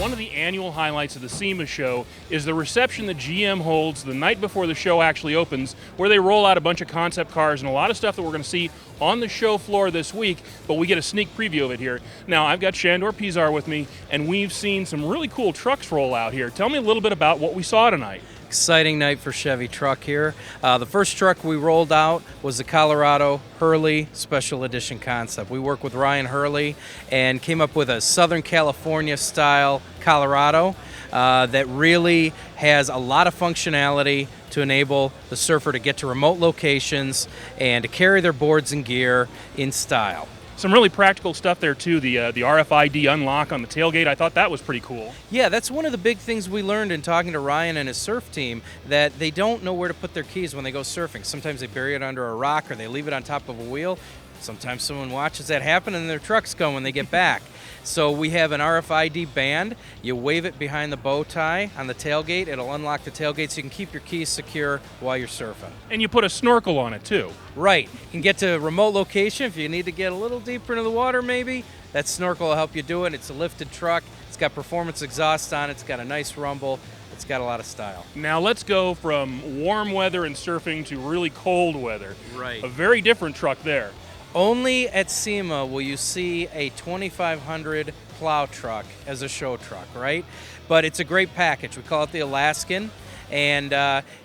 one of the annual highlights of the SEMA show is the reception that GM holds the night before the show actually opens, where they roll out a bunch of concept cars and a lot of stuff that we're going to see on the show floor this week, but we get a sneak preview of it here. Now, I've got Sandor Piszar with me, and we've seen some really cool trucks roll out here. Tell me a little bit about what we saw tonight. Exciting night for Chevy truck here. The first truck we rolled out was the Colorado Hurley Special Edition concept. We worked with Ryan Hurley and came up with a Southern California style Colorado that really has a lot of functionality to enable the surfer to get to remote locations and to carry their boards and gear in style. Some really practical stuff there too, the RFID unlock on the tailgate. I thought that was pretty cool. Yeah, that's one of the big things we learned in talking to Ryan and his surf team, that they don't know where to put their keys when they go surfing. Sometimes they bury it under a rock or they leave it on top of a wheel. Sometimes someone watches that happen and their truck's gone when they get back. So we have an RFID band. You wave it behind the bow tie on the tailgate. It'll unlock the tailgate so you can keep your keys secure while you're surfing. And you put a snorkel on it too. Right. You can get to a remote location if you need to get a little deeper into the water maybe. That snorkel will help you do it. It's a lifted truck. It's got performance exhaust on it. It's got a nice rumble. It's got a lot of style. Now let's go from warm weather and surfing to really cold weather. Right. A very different truck there. Only at SEMA will you see a 2500 plow truck as a show truck, right? But it's a great package. We call it the Alaskan, and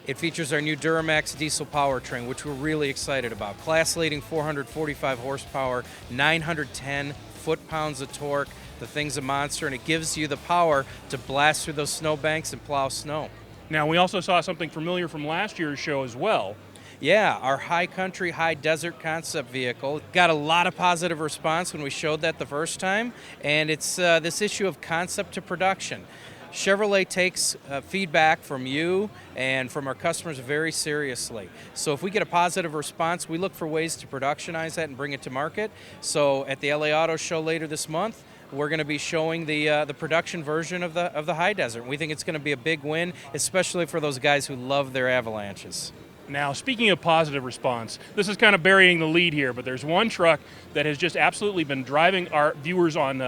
it features our new Duramax diesel powertrain, which we're really excited about. Class-leading 445 horsepower, 910 foot-pounds of torque. The thing's a monster, and it gives you the power to blast through those snowbanks and plow snow. Now, we also saw something familiar from last year's show as well. Yeah, our high country, high desert concept vehicle got a lot of positive response when we showed that the first time, and it's this issue of concept to production. Chevrolet takes feedback from you and from our customers very seriously. So if we get a positive response, we look for ways to productionize that and bring it to market. So at the LA Auto Show later this month, we're going to be showing the production version of the High Desert. We think it's going to be a big win, especially for those guys who love their avalanches. Now, speaking of positive response, this is kind of burying the lead here, but there's one truck that has just absolutely been driving our viewers on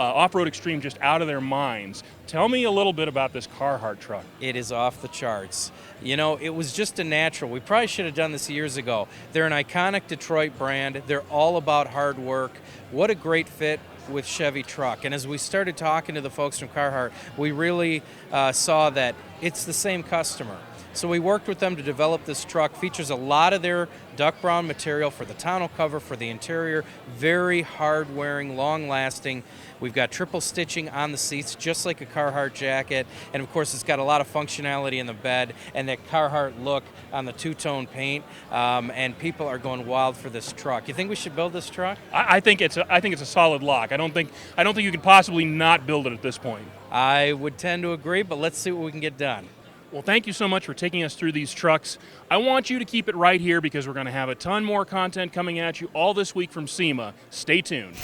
Off-Road Extreme just out of their minds. Tell me a little bit about this Carhartt truck. It is off the charts. You know, it was just a natural. We probably should have done this years ago. They're an iconic Detroit brand. They're all about hard work. What a great fit with Chevy truck. And as we started talking to the folks from Carhartt, we really saw that it's the same customer. So we worked with them to develop this truck. Features a lot of their duck brown material for the tonneau cover, for the interior. Very hard-wearing, long-lasting. We've got triple stitching on the seats, just like a Carhartt jacket. And of course, it's got a lot of functionality in the bed and that Carhartt look on the two-tone paint. And people are going wild for this truck. You think we should build this truck? I think it's a solid lock. I don't think you could possibly not build it at this point. I would tend to agree, but let's see what we can get done. Well, thank you so much for taking us through these trucks. I want you to keep it right here because we're going to have a ton more content coming at you all this week from SEMA. Stay tuned.